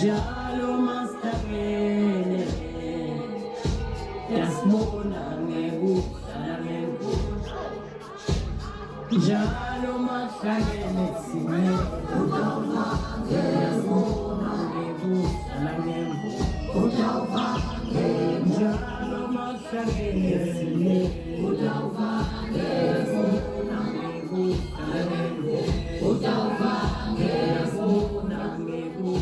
Jalo mastagene, das mona ngebu, ngebu. Jalo mastagene, sine, udava, das mona ngebu, ngebu. Udava, jalo mastagene, sine, udava, das mona ngebu, ngebu. Udava, das mona ngebu.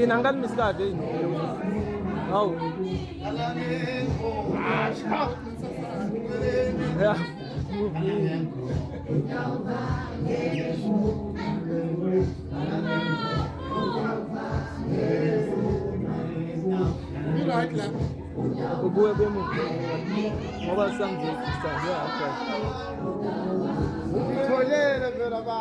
Nanggal miskade ini. Oh. Ya. Gue mau. Mau sang di sana ya. Boleh berapa?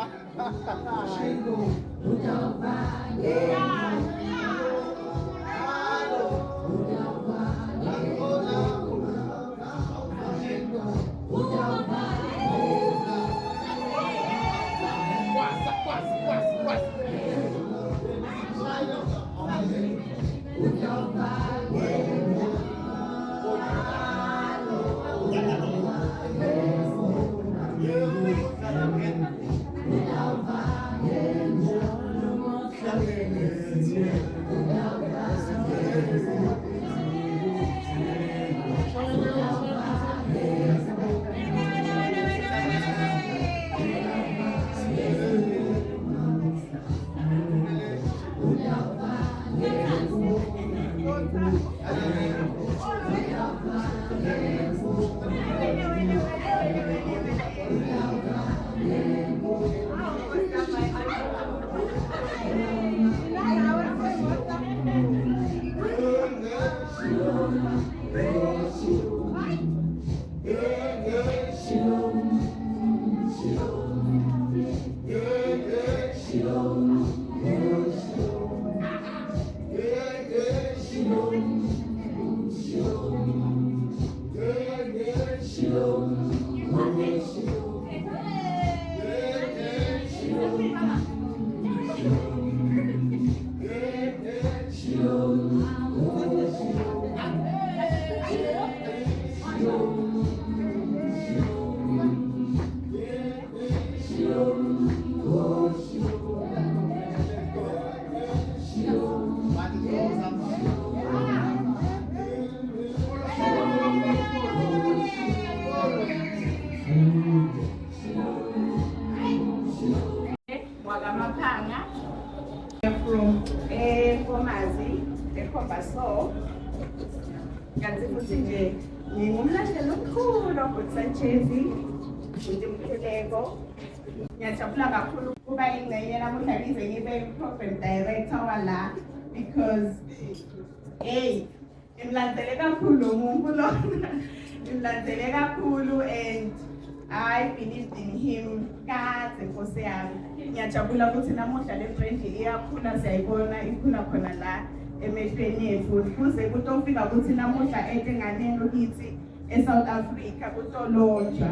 Wakamaphanga from Komazi, eKhobaso. Kanti futhi nje ngingumlandeli omkhulu oGoodSanchez, uNdimkhuleko. Ngiyajabula kakhulu ukuba ingxenye namuhla ngize ngibe program director wala because imlandele kakhulu umuntu lona. Imlandele kakhulu and I believed in him kade Nkosi yami. Ngiyajabula ukuthi namuhla le brand iyakhula siyayibona ikhula khona la emehlweni yethu kuze kutofika ukuthi namuhla enganeni kithi eSouth Africa kutolonjwa.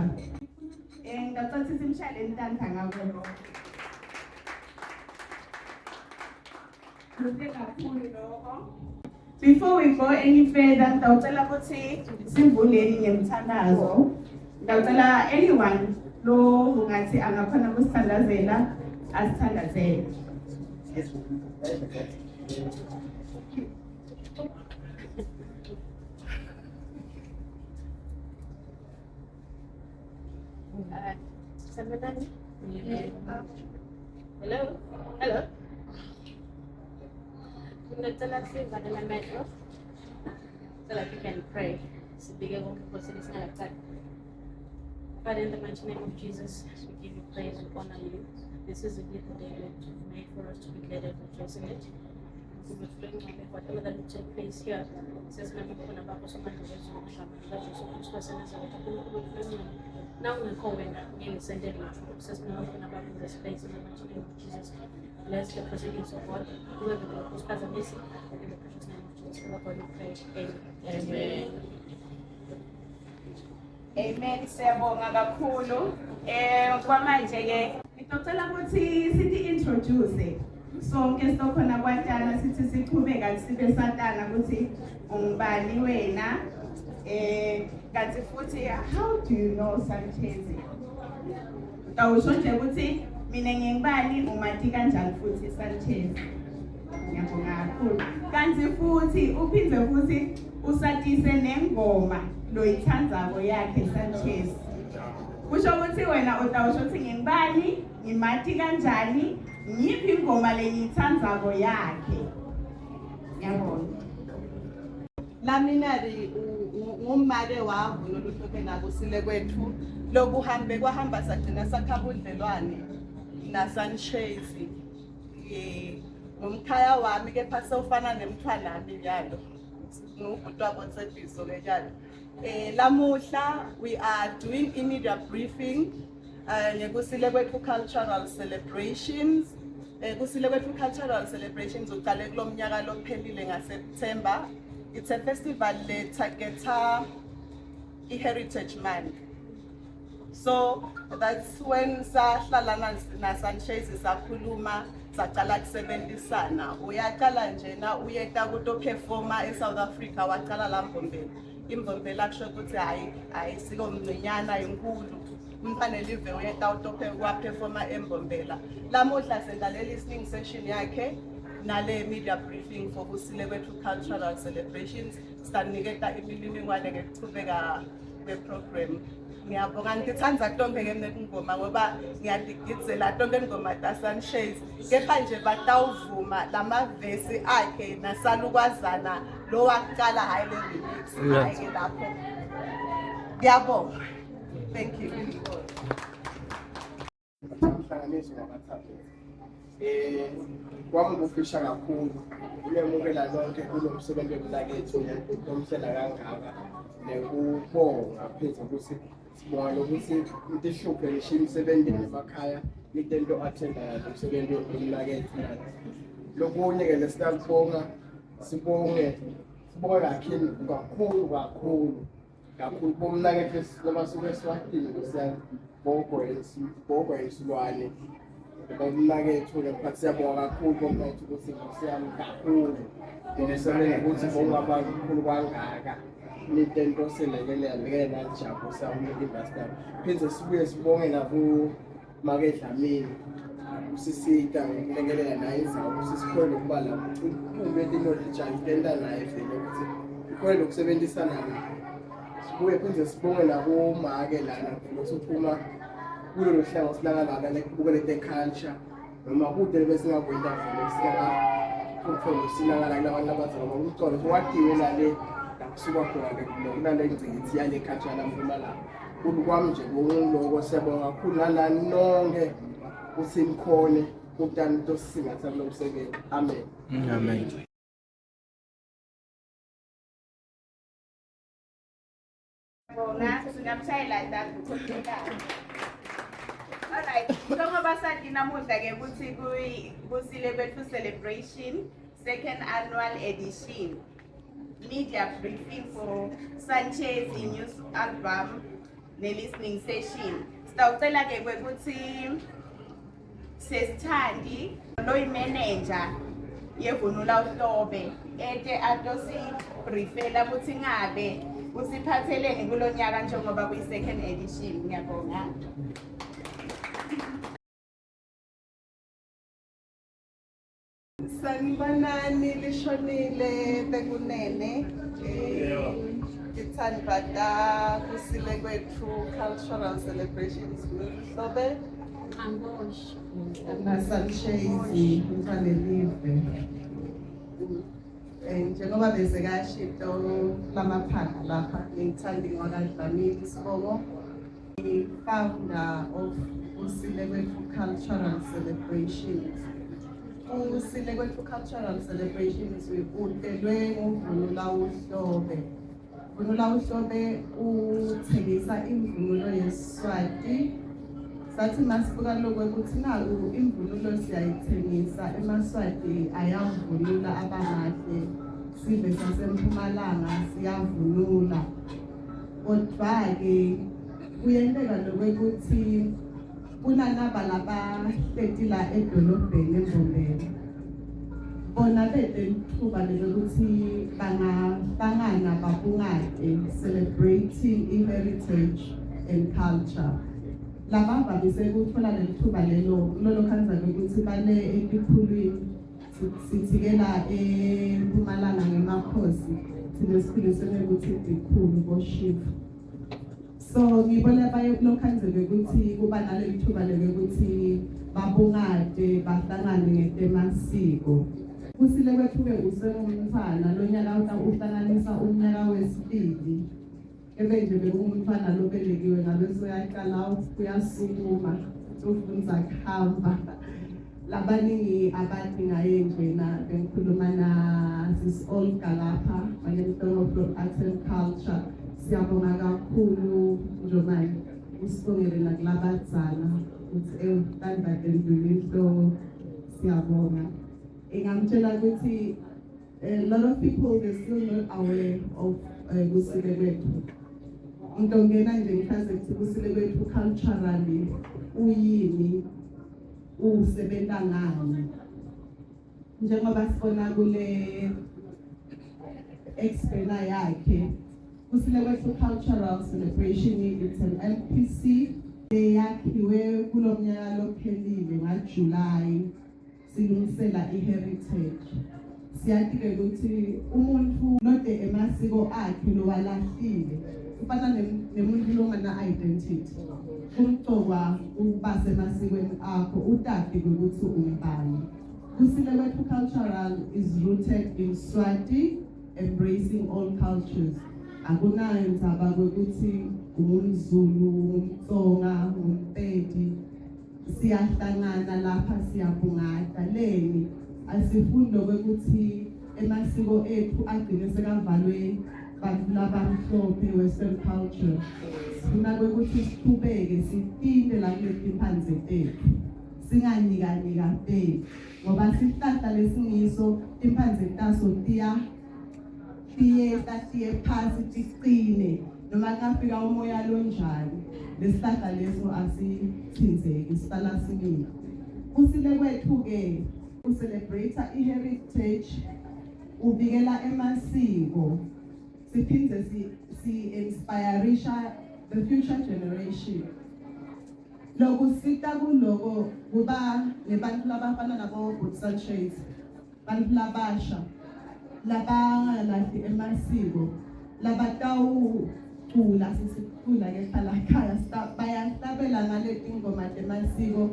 Ngathathi simshale intandla ngako lo. Before we go any further, ngicela ukuthi sivuleni ngemthandazo. Ngicela anyone lo ungathi angakhona ukusithandazela asithandazele. Hello. Hello. Ngicela sivale metro so that we can pray. Sibike konke Nkosi lisingalakuqala. Father, in the mighty name of Jesus, we give you praise and honor you. This is a beautiful day that you've made for us to be glad and rejoice in it. We will bring whatever that will take place here. Says my people about us, my Jesus, now we call when we send it. Says my people about this place in the mighty name of Jesus. Bless the proceedings of God. Whoever was present, in the precious name of Jesus, we pray. Amen. Amen. Siyabonga kakhulu. Kwamanje ke ngicela ukuthi sithi introduce sonke sikhona kwatana sithi siqhubeka sibe satana ukuthi ungubani wena. Kanti futhi how do you know Sanchez? Utawusho nje ukuthi mina ngingibani umathi kanjani futhi Sanchez. Ngiyabonga kakhulu. Kanti futhi uphinde futhi usatise nengoma loyithandzako yakhe Sanchez. Kusho ukuthi wena utawusho ukuthi ngingibani, ngimathi kanjani, ngiphi ingoma leyithandzako yakhe. Ngiyabonga. Lamina ngummake wakho noluhluphe nakusile kwethu lokuhambe kwahamba sagcina sakhabudlelwane naSanchez ngomkhaya wami kepha sewufana nemthwala nami njalo ngubhuti wabo Tsepiso ke njalo. Lamuhla we are doing immediate briefing ngekusile kwethu cultural celebrations. Kusile kwethu cultural celebrations uqale kulomnyaka lophelile ngaSeptember. It's a festival that targets Heritage Month. So that's when sahlala naSanchez sakhuluma saqala kusebenzisana. Uyaqala njena uyeka kutoperforma eSouth Africa waqala la Mbombela. Imbombela kusho ukuthi hayi sikomncinyana enkulu. Umfana live uyeka utoperforma eMbombela. Lamuhla sendalela listening session yakhe. Nale media briefing for kusile kwethu cultural celebrations saniketa imininingwane ngekuchubeka kweprogram. Ngiyabonga ngithanda tonke ngengoma ngoba ngiyadidizela tonke ingoma kaSanchez kepha nje batawuvuma lamavesi akhe nasalukwazana lo waqala hayi le remix hayi lapho. Ngiyabonga. Thank you. Kwami ngufisha kakhulu ulemukela lonke kulomsebenzi wemlakethu nomhlela kangaka nekubonga phezulu ukuthi sibonga lokuthi into ihluphe ngisho imisebenzi emakhaya into athenda umsebenzi wemlakethu lokunye ke lesiyabonga sibonge kakhulu kakhulu bomnakethe noma suke esiwadini gogo yesilwane bomnakethe lapha siyabonga kakhulu bomnakethe ukuthi ngosiyami kakhulu ndisebenza ukuthi bongaba kakhulu kangaka nitento selekelela njalo sawumele investor pheze sibuye sibonge nabo make Dlamini usisita ukulekelela naye izimo sisikhona ukuba la ukuthi knowledge ayitenda naye vele ukuthi ukhona ukusebenzisana naye sibuye pheze sibonge nabo make lana ukuthi uphuma kulo lohlanga silangana lekubukele the culture noma kude bese ngakwenza vele sikala kukhona silangana nabantu abazalwa umcolo wadiwe nale kusuka khona kunale ingcithi yale culture lampuma la kwami nje ngoloko siyabonga kakhulu nalani nonke ukuthi nikhone ukutana into sisingatha kulo msebenzi amen Amen. Bona singamshayela that kuthekana. Alright, njengoba sathi namuhla ke kuthi kusile bethu celebration second annual edition media briefing for Sanchez news album ne-listening session. Sitawucela ke ukuthi Sesithandi lo-manager yevunula uhlobe ete atosi briefela ukuthi ngabe usiphatheleni kulo nyaka njengoba kuyi-second edition. Ngiyabonga. Sanibonani lishonile bekunene ngithanda kusile kwethu cultural celebrations kulohlobe Sanchez ufanelile njengoba bese kashito lamaphanga lapha ngithanda ingwaka Dlamini Sibongo founder of Kusile Kwethu Cultural Celebrations. Kusile Kwethu Cultural Celebrations udelwe nguvunula uhlobe. Vunula uhlobe uthengisa imvunulo yeSiswati. Sathi masibuka lokho ukuthi naku imvunulo siyayithengisa eMaswati ayavunula abamahle sibe saseMpumalanga siyavunula. Kodwa ke kuyenteka lokuthi kunalaba labahletila edolobheni eMbombela. Bona bede ithuba lokuthi bangahlangana babungade celebrating i-heritage and culture. Laba babise kuthola lethuba lelo khanza ukuthi bale ekukhulwini sithikela eMpumalanga ngemakhosi sinesikhulisene ukuthi ikhulu boshifu. So ngibona baye kulokhanzeke ukuthi kuba nale thuba lokuthi babungade bahlangane ngetemasiko. Kusile Kwethu ke usengumfana lo nyaka uhlanganisa unyaka wesibili. Ebenje bekungumfana lobelekiwe ngaleso yaqala uyasukuma ufunza khamba. Labaningi abantu ngaye njena bengikhuluma na sis Olga lapha bangemhlobo of arts and culture. Siyabonga kakhulu njomani usibongele nakulabadzala ukuthi banda endlulilo siyabonga. Ngamtshela ukuthi a lot of people they still not aware of Kusile Kwethu. Ngizongena nje ngichaze ukuthi Kusile Kwethu culturally uyini usebenza ngani. Njengoba sibona kule explainer yakhe Kusile Kwethu Cultural Celebration, it's an MPC eyakhiwe kulo mnyaka lophelile ngaJuly silungisela i-heritage. Siyakile ukuthi umuntu lode emasiko akhe lowalahlile ufana nemuntu longana identity. Kumtokwa ukuba semasikweni akho utati ukuthi umbani. Kusile Kwethu Cultural is rooted in Swati, embracing all cultures. Akunayo indzaba ukuthi umZulu, umTsonga, uMpedi siyahlangana lapha siyabungada leni asifunda ukuthi emasiko ethu agcine sekavalwe bantu labamhlophe western culture. Sifuna ukuthi siqhubeke sitinde la kulezi imphansi zethu singanikanika bethu ngoba sihlahla lesingiso imphansi zetaso tiye phasi tiqine noma kafika umoya lonjani lesihlahla leso asithinzeki sihlala simile. Kusile kwethu-ke ucelebrate i-heritage, ubikela emasiko, siphinde si-inspirisha the future generation. Loku sita kuloko kuba nebantu labafana nabo Good Sanchez, bantu labasha labangalahli emasiko, labatawucula sisicula ke khalakhaya bayahlabela ngaleti ngoma temasiko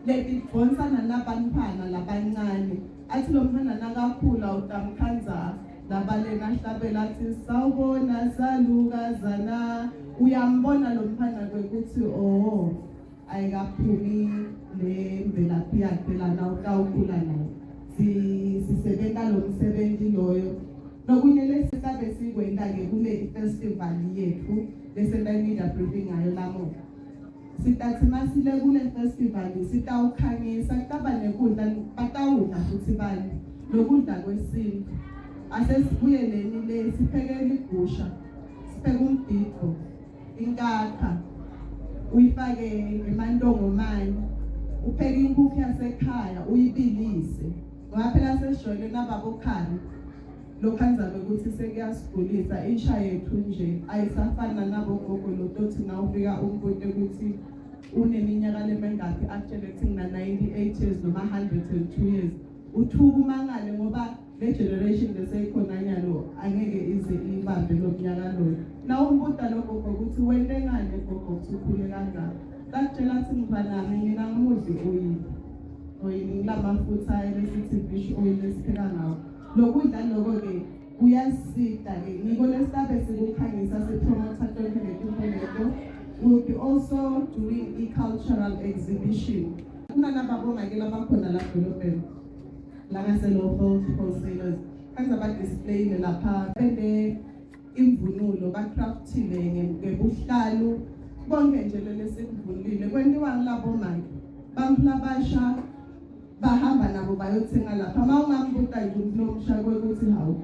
letidvonsana nabantwana labancane. Athi lo mfana nakakhula utamkhanza labalena hlabela athi sawubona salukazana, uyambona lo mfana kwekuthi oh ayikaphumi le mvelaphi yakhe lana utawukhula nayo. Sisebenza lo msebenzi loyo. Nokunye lesisabe sikwenda-ke kule festival yethu lesenta media briefing ngayo lamo. Sitathi masile kule festival sitawukhangisa kutaba nekudla batawudla futhi bani lokudla kwesintu. Asesibuyeleni le siphekele igusha, sipheke umbhido, inkakha, uyifake emantongomane, upheke inkukhu yasekhaya uyibilise. Ngoba phela sesijwayele nababokhari lokhanza ukuthi sekuyasigulisa insha yethu nje ayisafana nabogogo lotothi na ufika umbuto ukuthi uneminyaka lemengaphi akutshele ukuthi ngina 98 years noma 102 years. Uthuka umangale ngoba le generation leseyikhona nyalo angeke ize ibambe lo mnyaka lo. Na umbuta logogo ukuthi wente ngane gogo ukhule kanjani. Sakutshela ukuthi mfanami mina ngimudli oyini lamafutha lesithi fish oil lesipheka ngawo. Lokudla lokho-ke kuyasida-ke ngiko lesisabe sikukhangisa sipromotha tonke letinto. We'll be also doing a cultural exhibition. Kunanababonga-ke labakhona la dolobheni la ngaselo-Holt wholesalers kanza ba-display lapha bende imvunulo bacraftile ngebuhlalu bonke nje lesikuvunulile kwenziwa ngilabomake bamhlabasha bahamba nabo bayothenga lapha. Uma ungambuta nje umuntu omsha kwekuthi hawu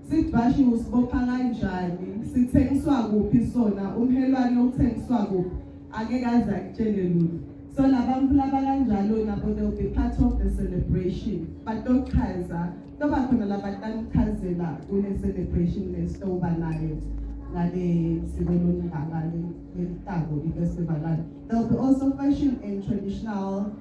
sivashi usibopha kanjani, sithengiswa kuphi sona, umhelwane othengiswa kuphi angeke aze akutshele lutho. So labantu laba kanjalo nabo they will be part of the celebration. Batochaza toba khona labatanichazela kule celebration lesitoba nayo ngale sibeloni ngale lentabo ifestival. There will be also fashion and traditional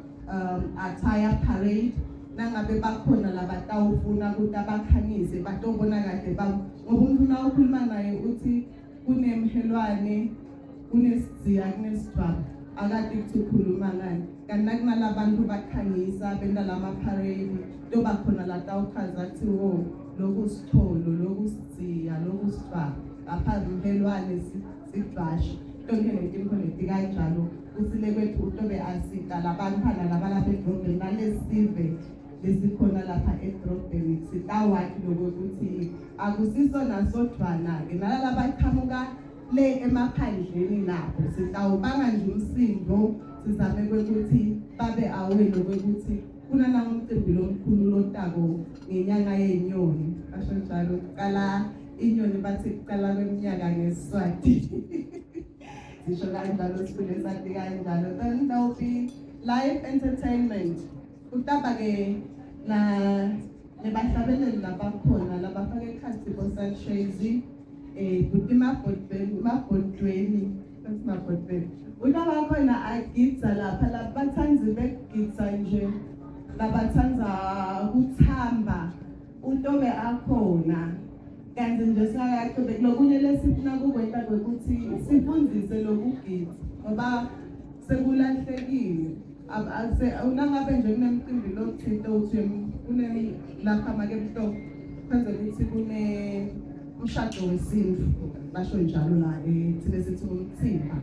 attire parade. Nangabe bakhona labatawufuna ukuthi abakhangise batobona kahle ngoba umuntu nawukhuluma naye uthi kunemhelwane, kunesidziya, kunesidwaba akade kuthi ukhuluma ngani. Kanti nakunalabantu bakhangisa benda lama-parade toba khona latawuchaza kuthi wo loku sitholo, loku sidziya, loku sidwaba ngaphandle umhelwane sidwashi tonke letinto letikanjalo. Kusile kwethu utobe asita labantwana labalapha edrobheni nalesive lesikhona lapha edrobheni sitawathi lokuthi akusisona sodwana-ke nalabaqhamuka le emaphandleni nabo sitawubanga nje umsindo sizame kwekuthi babe aware lokuthi kunanamcimbi lomkhulu lotako ngenyanga yenyoni. Kasho njalo kala inyoni bathi kuqala kweminyaka ngeSiswati. Sisho kanjalo sikhule sathi kanjalo. Then there will be live entertainment. Kutaba-ke na nebahlabeleli labakhona labafaka ekhasi boSanshezi kuthi mabhodweni utaba khona agidza lapha labathanzi begidza nje labathanza kuthamba utobe akhona. Kanti nje singakaqhubeki lokunye lesifuna kukwenta kwekuthi sifundzise lokugidza ngoba sekulahlekile. Unangabe nje kunemcimbi lokuthinte uthi lapha make mhlophe kwenzela ukuthi umshado wesintu basho njalo la thina sithi umthimba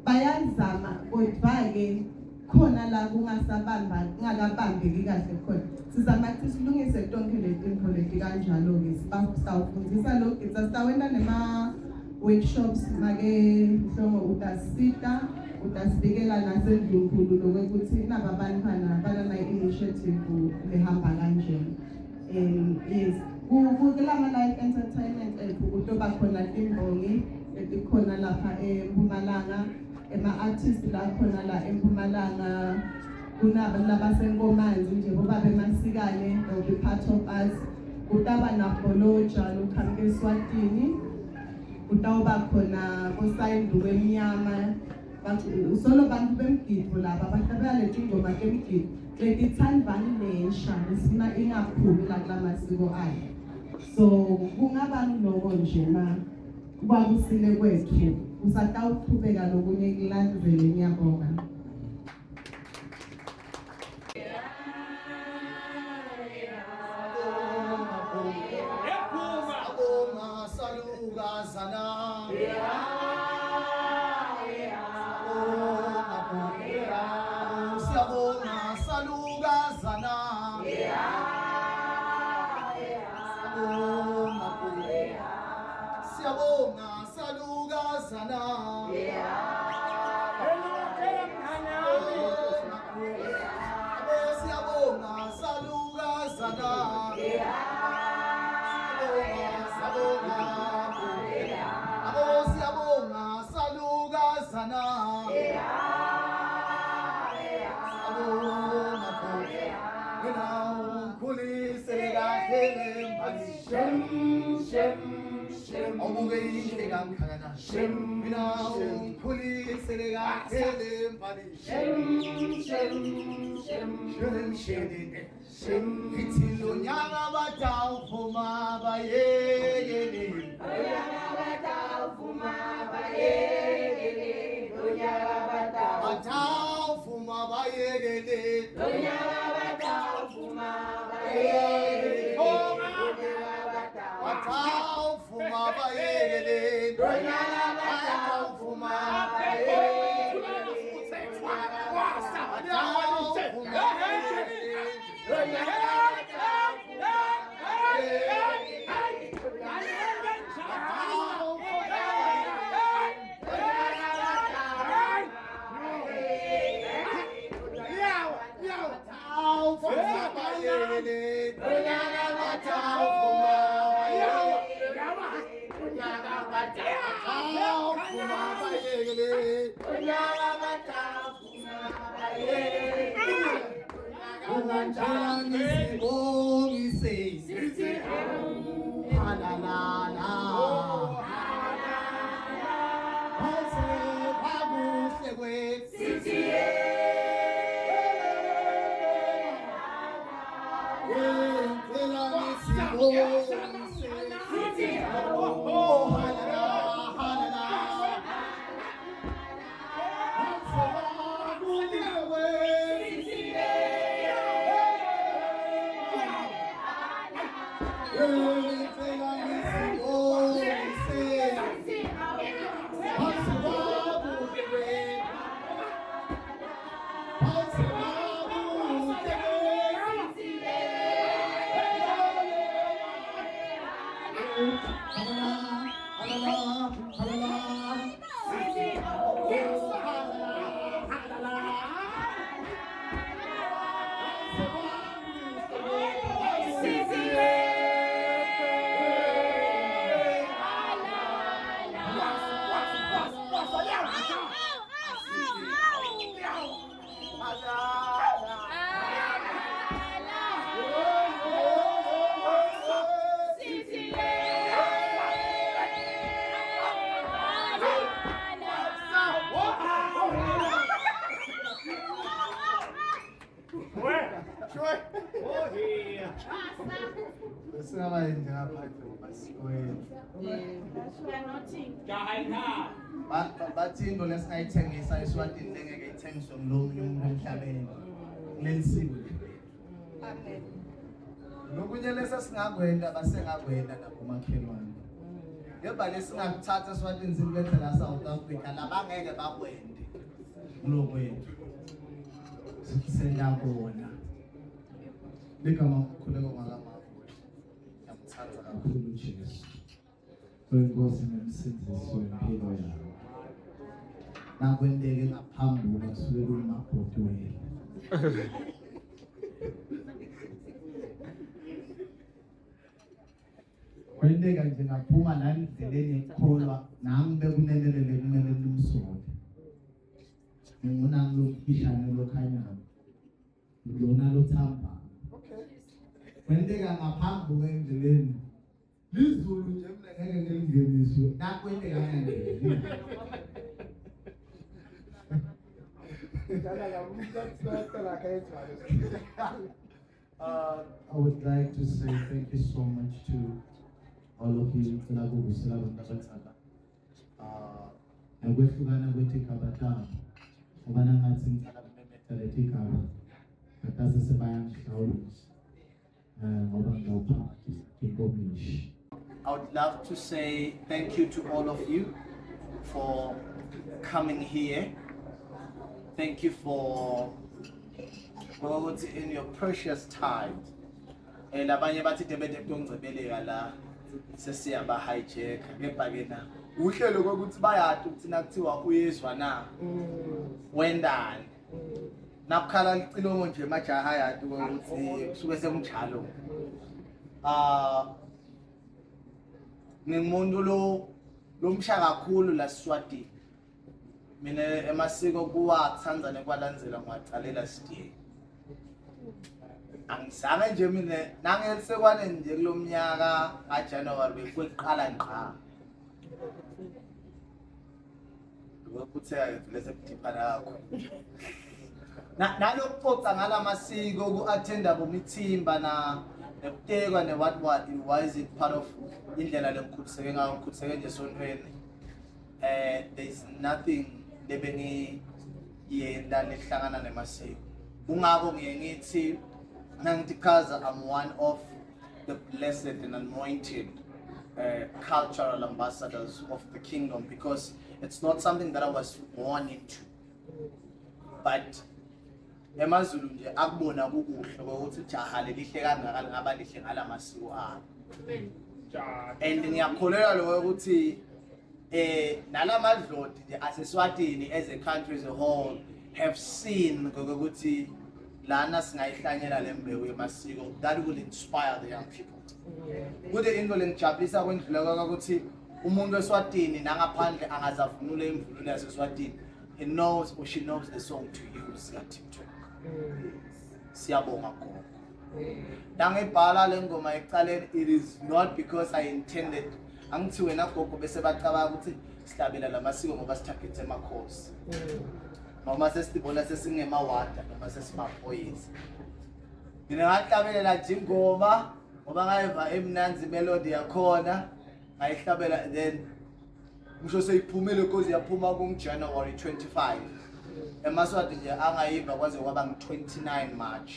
bayazama kodwa-ke khona la kungakabambeki kahle khona sizama ukuthi silungise tonke letinto leti kanjalo-ke sitawufundisa lokugidza sitawenta nema-workshops make mhlongo utasita utasibikela nasendlunkulu lokwekuthi naba bantwana banana-initiative lehamba kanjena. Yes. Kulama Life Entertainment kutoba khona timbongi letikhona lapha eMpumalanga, ema-artist la khona la eMpumalanga kunabo labasenkomanzi nje boba bemasikane, they'll be part of us. Kutaba na Boloja lokhamke eSwatini, kutawuba khona kosayindu wemnyama, solo bantu bemgidvo laba bahlabela letingoma temgidvo letithandvani lensha lesifuna ingaphumi la kula masiko ayo. So kungaba ngiloko nje ma kwakusile kwethu usatawuqhubeka lokunye kulandzelwe. Ngiyabonga. Abonga saluka sana. Siyabonga saluka sana. Siyabonga saluka sana. Siyabonga saluka sana. Siyabonga saluka sana. Bathindo lesingayithengisa eSwatini lengeke ithengiswe ngilomnye umuntu emhlabeni kulelisiko. Amen. Lokunye lesingakwenda basengakwenda lapho makhelwane. Yeba lesingakuthatha eSwatini silethe la South Africa labangeke bakwende kulokwethu. Sendabona. Ligama ukukhuleka kwalamabutho. Yamthatha kakhulu Jesu. Kwenkosi nemsindisi wempilo yayo. Nakwendeke ngaphambili kusuke kulimabhodweni. kwenteka nje ngaphuma la endleleni ekholwa nami bekunelelele kumele nimsole ngona lokufishane lokhanyayo lona lothamba kwenteka ngaphambi kwendleleni lizulu nje mina ngeke ngelingeniswe nakwenteka ngene I would like to say thank you so much to all of you. Ngokwehlukana kwetigaba ubana ngathi ngicela kumemethele itigaba ngase sebayangihlawulisa ngoba ngawuphakathi inkomishi. I would love to say thank you to all of you for coming here. Thank you for in your precious time. Labanye bathi debede kungcebeleka la sesiyaba hijack kepha ke na uhlelo kokuthi bayathi ukuthi nakuthiwa uyezwa na wendani nakukhala licilongo nje majaha yathi ukuthi kusuke sekunjalo. Ngimuntu lomsha kakhulu la Siswati. Mina emasiko kuwa Tanzania kwalandzela ngwacalela Sidiye. Angizange nje mina nangelisekwane nje kulomnyaka kaJanuary bekweqala ngqa. Ngokuthi lese kudiphana yakho. Nalokuxoxa ngalamasiko ku-attenda bomithimba na nekutekwa ne what why is it part of indlela lengikhuliseke ngayo ngikhuliseke nje esontweni. There's nothing lebengiyenda lehlangana nemasiko. Kungako ngiye ngithi because I'm one of the blessed and anointed cultural ambassadors of the kingdom, because it's not something that I was born into, but emazulu nje akubona kukuhle ukuthi jaha lelihle kangaka ngaba lihle ngalamasiko abo. And ngiyakholelwa lokho ukuthi nalamadlodi nje aseSwatini as a country as a whole have seen ukuthi lana singayihlanyela lembewu yemasiko that will inspire the young people. Kude into lengijabulisa kwendluleka ukuthi umuntu weSwatini nangaphandle angazavunula imvunulo yaseSwatini, he knows or she knows the song to use at TikTok. Siyabonga gogo. Nangibhala lengoma ecaleni, it is not because I intended angithi wena gogo bese bacabanga ukuthi sihlabela lamasiko ngoba sithagethe emakhosi. Noma sesibona sesingemawada noma sesimaphoyisa. Mina ngahlabelela nje ingoma ngoba ngayiva emnanzi melody yakhona ngayihlabela, then ngisho seyiphumile because yaphuma ku January 25. eMaswati nje angayiva kwaze kwaba nge-29 March.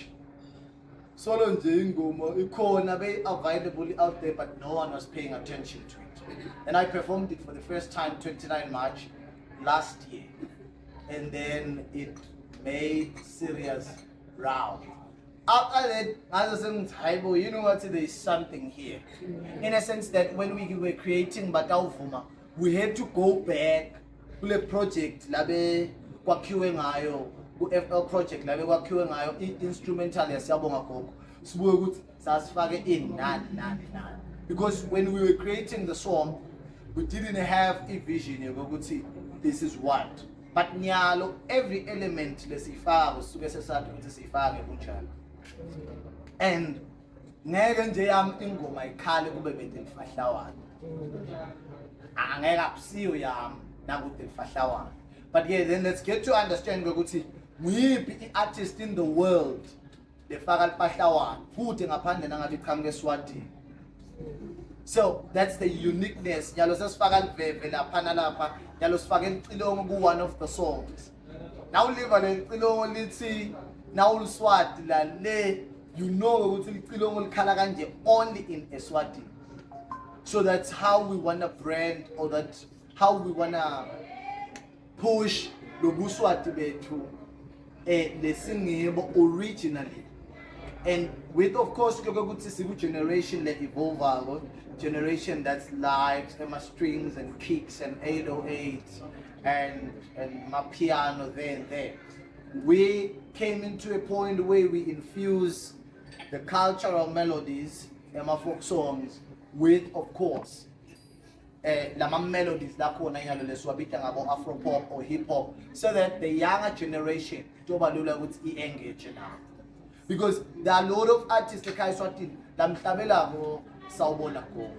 Solo nje ingoma ikhona be available out there, but no one was paying attention to it. And I performed it for the first time 29 March last year. And then it made serious round. After that, as I said, you know what? There is something here. In a sense that when we were creating Batauvuma, we had to go back to the project, labe kwakhiwe ngayo, FL project, labe kwakhiwe ngayo, instrumental yasiyabonga gogo. Sibuye ukuthi sasifake in nani. Because when we were creating the song, we didn't have a vision yokuthi this is what. But nyalo every element lesifaka usuke sesathi ukuthi sifake kunjani. And ngeke nje yami ingoma ikhale kube bede lifahlawana. Angeke akusiyo yami nakude lifahlawana. But yeah, then let's get to understand ukuthi nguyiphi artist in the world lefaka lifahlawana futhi ngaphandle nangathi iqhamuke eSwatini. So that's the uniqueness. Nyalo sesifaka liveve lapha nalapha, nyalo sifake icilongo ku one of the songs. Now live le icilongo lithi now uSwati la le, you know ukuthi icilongo likhala kanje only in Eswatini. So that's how we want to brand, or that's how we want to push lobuswati bethu lesingibo originally. And with, of course, generation that evolve, generation that's live, my strings and kicks and 808s and my piano there and there. We came into a point where we infuse the cultural melodies and my folk songs with, of course, lama melodies lakhona inyalo lesiwabita ngabo Afro pop or hip hop, so that the younger generation toba lula ukuthi engage now. Because there are a lot of artists ekhaya eSwatini lamhlabela go sawubona go.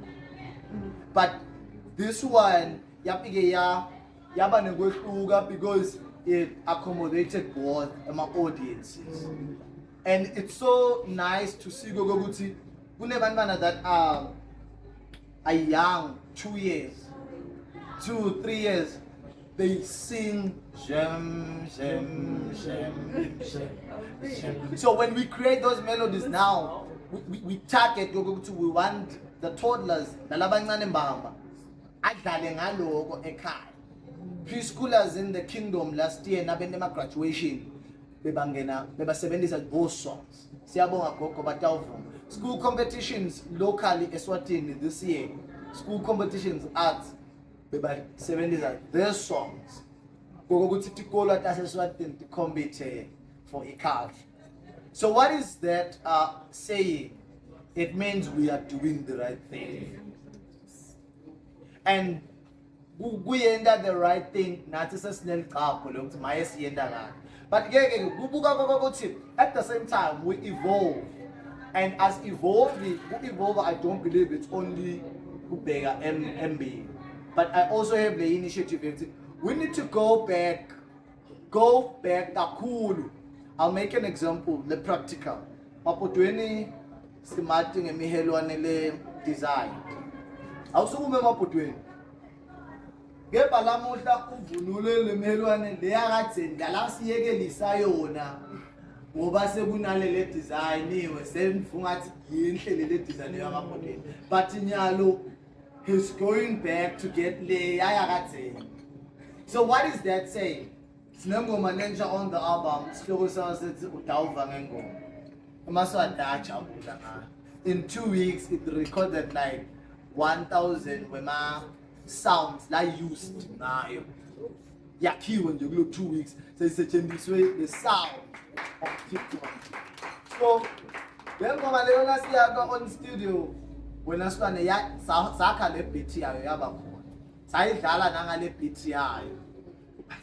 But this one yapike yaba nekwehluka because it accommodated both my audiences. And it's so nice to see ukuthi kunebantwana that are young, 2 years, 2, 3 years, they sing shem, shem, shem, shem, shem. So when we create those melodies now, we target, we want the toddlers, nalabancane mbamba, adlale ngaloko ekhaya. Preschoolers in the kingdom last year, nabendema graduation, bebasebenzisa those songs. Siyabonga gogo batawuvuma. School competitions locally eSwatini this year, school competitions arts, bebasebenzisa their songs. Gogo kuthi tikolo taseSwatini to compete for ikhaya. So what is that saying? It means we are doing the right thing. And kuyenda the right thing nathi sesineliqapho lokuthi maye siyenda ngani. But at the same time we evolve, and as evolve, I don't believe it's only kubheka MB, but I also have the initiative. We need to go back kakhulu. I'll make an example, the practical. Mapotweni simati ngemihelwane le design. Awusukume mapotweni. Ngeba lamuhla uvunule lemelwane leyakatheni ngala siyekelisa yona ngoba sekunale le design iwe senfungathi yinhle le design yakamodeli, but nyalo he's going back to get le yakatheni. So what is that saying? Sinengoma nenja on the album sihloko sayo sithi udawuva ngengoma emaswadajabula ngayo. In 2 weeks it recorded like 1,000 wema sounds la used ngayo yakhiwe nje kulo 2 weeks seyisetshenziswe the sound of TikTok. So ngengoma leyo nasiyaka on studio wena sibane sakha le beat yayo yaba khona sayidlala nangale beat yayo.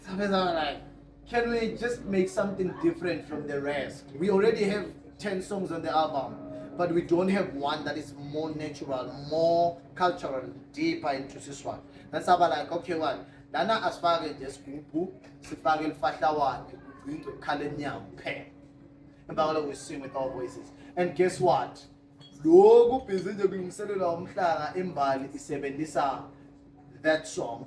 Like, can we just make something different from the rest? We already have 10 songs on the album, but we don't have one that is more natural, more cultural, deeper into this one. That's about like, okay, what? Lana asfage just kupu, sifage l'fahlawane, bring to kalenya, pen. And Bangla we sing with our voices. And guess what? Logo pizinje kulungiselela umhlanga imbali isebenzisa that song.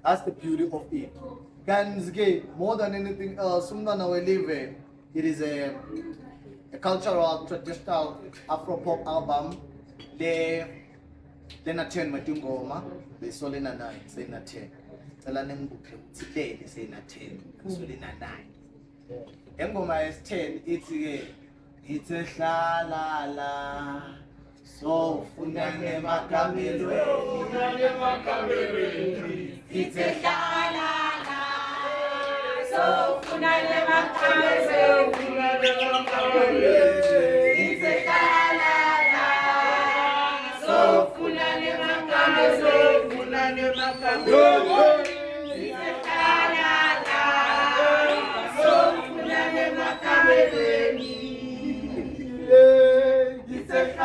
That's the beauty of it. More than anything else, it is a cultural, traditional Afro-pop album. They attend Matungoma, they solina 9, say na 10. Today they say na 10, solina 9. Engoma is 10, it's a la. So funane makamelweni, it's a la. So funane makamelweni, it's a la. So funane makamelweni, it's a la. So funane makamelweni, it's a la.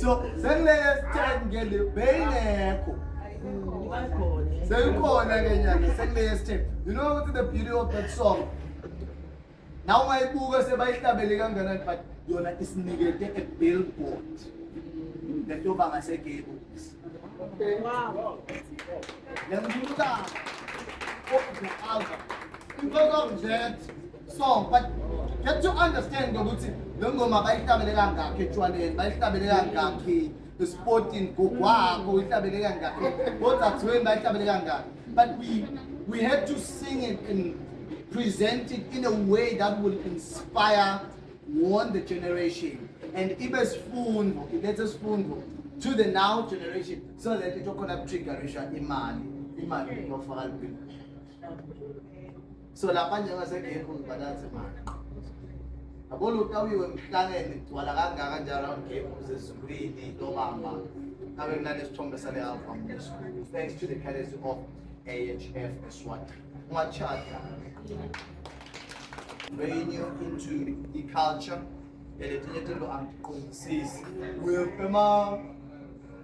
So sengileyo 10 ngele beyinekho seyikhona ke nyaka sengileyo 10. You know what the beauty of that song? Now mayibuka sebayihlabele kanganani, but yona isinikete a billboard letoba ngaseGables. Wow. Yangikuta the album because of that song, but get to understand ukuthi lengoma bayihlabele kangakho etshwaleni, bayihlabele kangakho esporting gokwakho ihlabele kangakho bozathweni bayihlabele kangakho. But we had to sing it and present it in a way that will inspire warn the generation and ibe sifundo, ilethe sifundo to the now generation so that it can triggerisha imali yofaka impilo. So lapha njengasegekho ngibalanze imali. Yabona utawiwe emhlangeni gcwala kangaka njalo ngekho zezulwini lobamba. Abe kunale sithombe sale album school thanks to the courtesy of AHF Eswati. Ungachata. Bring you into the culture. With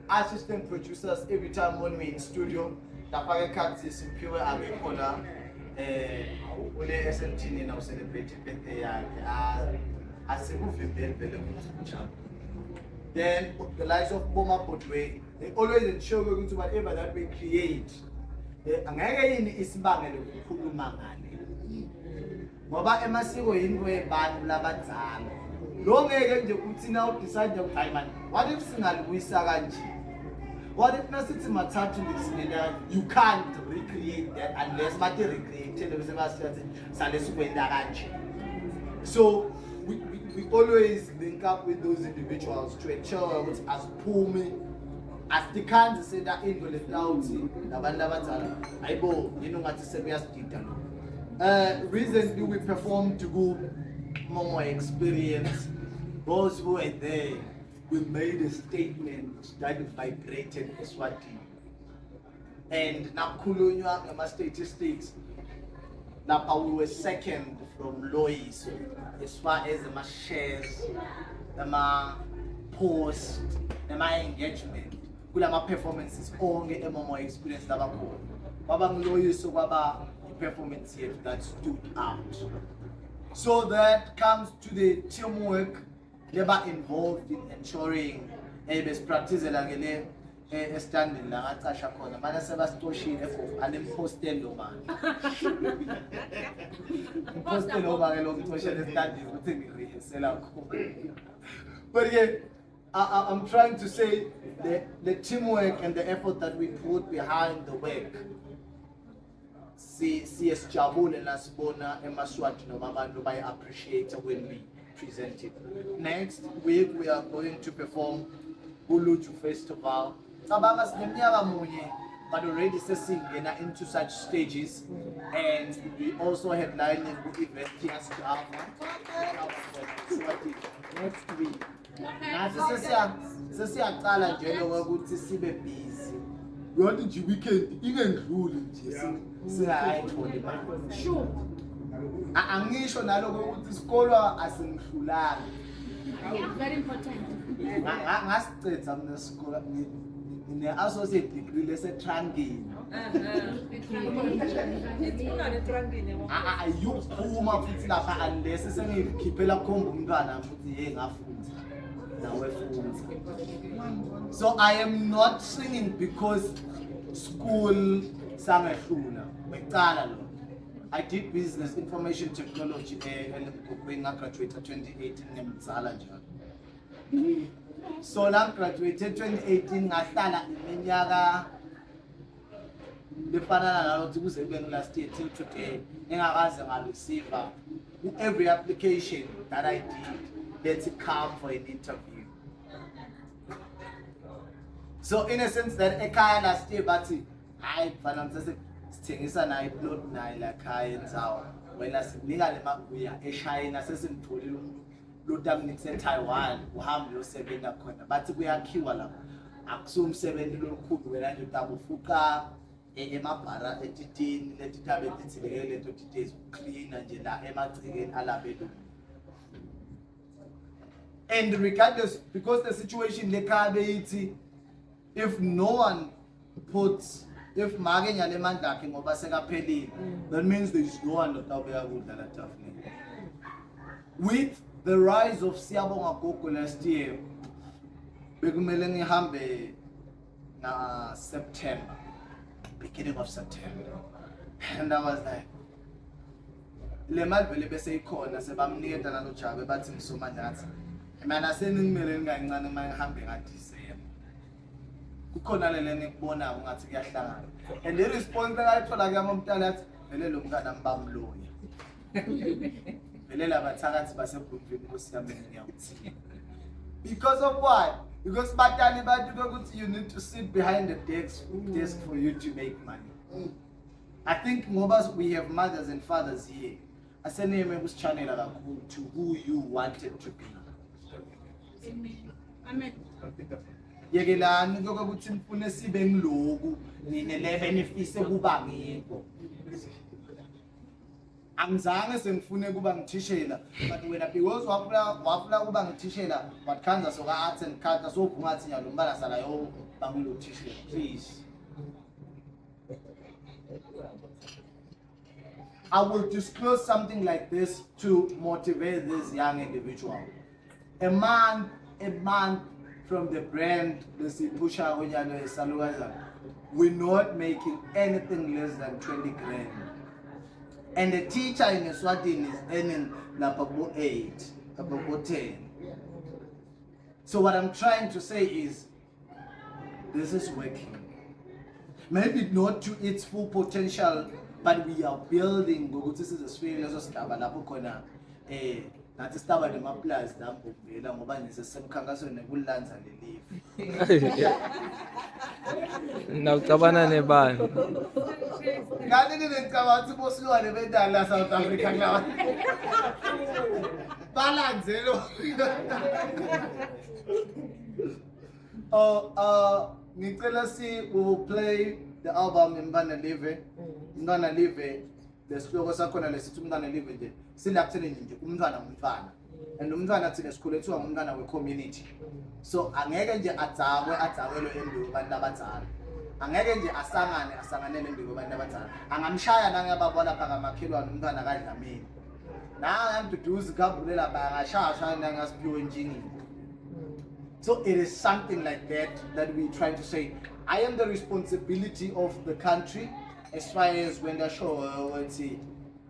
assistant producers every time when we're in studio, the fire cuts is pure agricola. SMT now celebrating birthday. Then the likes of Boma Potway, they always ensure we're going to whatever that we create. Angeke isibangelo ukukhuluma ngani. Ngoba emasiko yinto yebantu labadzala. Lo ngeke nje uthi na udecide ukuthi man, what if singalibuyisa kanje? What if nasithi mathathu lisinela, you can't recreate that unless bathi recreate bese basithi sale sikwenda kanje. So we always link up with those individuals to ensure that as Pumi, as the kinds say that in the flauti, labantu abadala, ayibo yini ngathi sebeyasidida lo. Recently we performed to go more experience. Those who were there, we made a statement that vibrated Eswatini. And nakhulunywa ngama statistics. Lapha we were second from Lois as far as the shares, the post, the engagement, kulama performances onke emomo experience labakhona. Baba ngiloyiso kwaba performance yethu that stood out. So that comes to the teamwork labor involved in ensuring best practice ngele standing la ngacasha khona manje sebasitoshile for animpostel man. Impostel over ke lo ngitoshele standing ukuthi ngirehesela khona. But again, I'm trying to say the teamwork and the effort that we put behind the work. Siyesijabule nasibona eMaswati noma abantu bayi appreciate when we present it. Next week we are going to perform Uluju Festival. Cabanga sineminyaka munye but already sesingena into such stages and we also headlining the event here next week. Nathi sesiyaqala nje lokuthi sibe busy. Yona nje weekend ingedluli nje singayitholi manje. Sure. Angisho naloko ukuthi isikolo asingidlulanga. Yeah, very important. Ngasicetha mina isikolo ngine associate degree leseTrangeni. Ayuphuma futhi lapha unless sengikhiphela khomba umntwana ukuthi hey ngafunda. So I am not singing because school sangehlula. I did business information technology when I graduated 2018 ngemzala njalo. So I graduated 2018 ngahlala iminyaka lefana nalokuthi kuze kube last year till today engakaze ngareceive every application that I did. Let's come for an interview. So in a sense that ekhaya last year bathi hayi mfana sithengisa nayi plot nayi la khaya endzawo wena sinika le mabuya eShayina sesimtholile umuntu lotamnitse Taiwan uhambe uyosebenza khona bathi kuyakhiwa lapha akusumsebenzi lolukhulu wena nje utabufuqa emabhara etitini letitabe titsileke leto titezi cleaner nje la emagcekeni alabelo. And regardless, because the situation lekhaya if no one puts, if mage nyale mandla akhe ngoba sekaphelile, that means there is no one lotawuya kudla la tafuleni. With the rise of Siyabonga Gogo last year, bekumele ngihambe na September, beginning of September, and I was like, le mali vele bese ikhona sebamnikeza nalo Jabe bathi ngisoma nyathi. Mina senimele ngancane mangihambe ngaDecember. Kukhona lele nikubona ungathi kuyahlangana. And the response ayithola ke amamntana athi vele lo mngane ambamloya. velela bathakathi basebhunjini Nkosi yami ngiyakuthi. Because of why? Because batali badu ukuthi you need to sit behind the desk for you to make money. I think ngoba we have mothers and fathers here. Aseneme kusichannel kakhulu to who you wanted to be. Amen. Yekelani ukuthi nifune sibe ngiloku nine11 nifise kuba ngikho. Angizange sengifune kuba ngithishela but wena because wafuna kuba ngithishela watkhanza soka arts and culture so kungathi nyalo mbala sala yo bangilo thishela please. I will disclose something like this to motivate this young individual. A month from the brand, we're not making anything less than 20 grand. And the teacher in Eswatini is earning about 8, about 10. So what I'm trying to say is, this is working. Maybe not to its full potential, but we are building. This is a sphere. Nathi sitaba nemaplazi lapho vela ngoba ngisesemkhankaso nekulanza lelive. Nawucabana nebani? Ngani ngicabanga ukuthi bosiwane bendala South Africa la. Balanzelo. Ngicela we will play the album Mntwana Live. Mntwana Live. Lesihloko sakhona lesithi Mntwana Live nje silakutheni nje umntwana umntwana and umntwana thina sikhule ethiwa ngumntwana we-community so angeke nje adzawelwe embiwe abantu abadala angeke nje asanganele embiwe abantu abadala angamshaya nangiyababona pha ngamakhelwane umntwana kaDlamini nangamduduza ikhabulela pha angashaya nangasiphiwe njingini. So it is something like that we try to say I am the responsibility of the country as far as when they show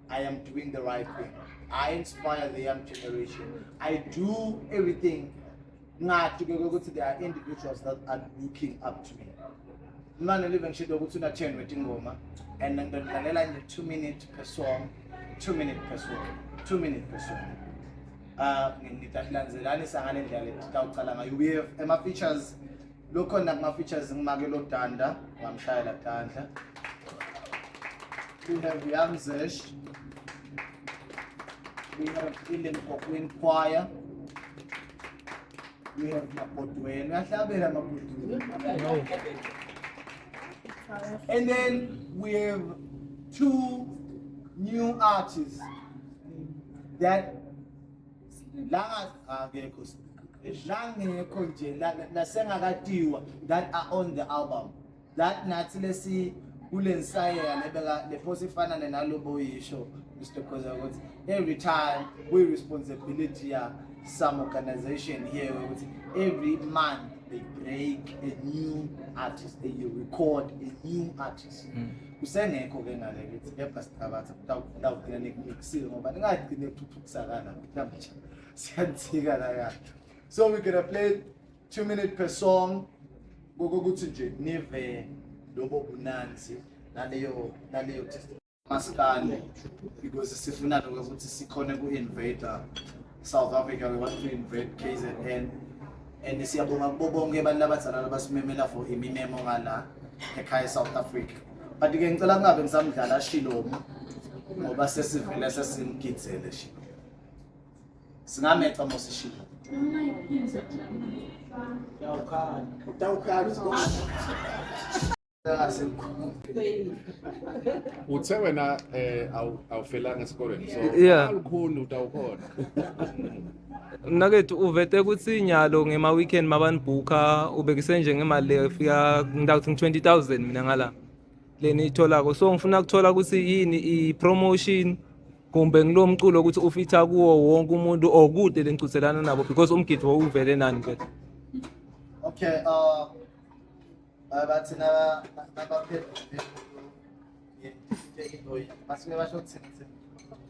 I am doing the right thing. I inspire the young generation. I do everything. Not to go to there are individuals that are looking up to me. Man living shit go to 10 with Ingoma and then the 2 minutes per song, 2 minutes per song, 2 minutes per song. We have my features. Look on my features in Magelo Tanda, Wamshaya Tanda. We have Yamzesh. We have Ilim Kokwin Choir. We have Mapotwen. And then we have 2 new artists that that are on the album. That Natilesi Ulensaya Lebega the Posifana and Alobo show, Mr. Koza. Every time we responsibility some organization here every month they break a new artist, they record a new artist. Kusengekho ke ngale ngithi epasthabatha dawudina nikusile ngoba ningadine ukuthuthukisana namhlanje siyantsika la ya. So we're gonna play 2 minutes per song ngokuthi nje nive lobo bunanzi naleyo maskandi because sifuna ukuthi sikhona ku-invader South Africa. We want to invade KZN and siyabonga kubo bonke abantu abadala abasimemela for imimemo ngala ekhaya South Africa. But ke ngicela kungabe ngisamdlala Shilomo ngoba sesivele sesimgitsele Shilomo. Singametha mose Shilomo. Uthe wena awufelanga esikoleni so Yeah. alukhulu utawukhona. Nakethu uvete ukuthi nyalo ngema weekend mabanibhuka ubekise nje ngemali efika ngidawuthi 20,000 mina ngala leni itholako so ngifuna ukuthola ukuthi yini i-promotion kumbe ngilomculo ukuthi ufitha kuwo wonke umuntu okude lencuthelana nabo because umgidi uvele nani ke. Okay, but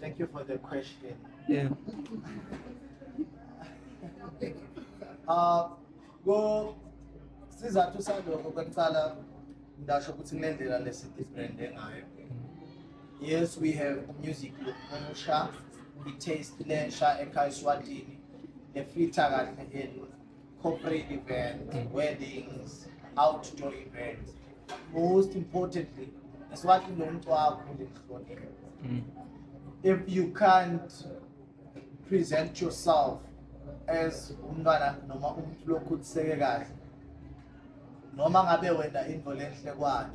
thank you for the question. Yeah. Go sizathu salokho kwaqala ndasho ukuthi ngendlela lesithi brand engayo. Yes, we have music lokusha i-taste lensha ekhaya eSwatini efitha kahle in corporate events, weddings, outdoor events. Most importantly, eSwatini lo muntu wakho ulihlonipha. If you can't present yourself as umntwana noma umuntu lokhuliseke kahle, noma ngabe wena into lenhle kwani,